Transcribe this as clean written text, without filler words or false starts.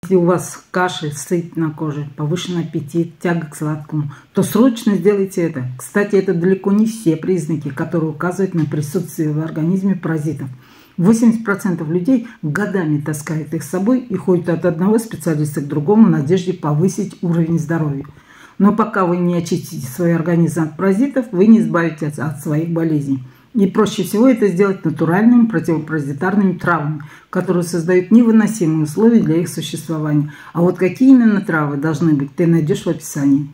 Если у вас кашель, сыпь на коже, повышенный аппетит, тяга к сладкому, то срочно сделайте это. Кстати, это далеко не все признаки, которые указывают на присутствие в организме паразитов. 80% людей годами таскают их с собой и ходят от одного специалиста к другому в надежде повысить уровень здоровья. Но пока вы не очистите свой организм от паразитов, вы не избавитесь от своих болезней. И проще всего это сделать натуральными противопаразитарными травами, которые создают невыносимые условия для их существования. А вот какие именно травы должны быть, ты найдешь в описании.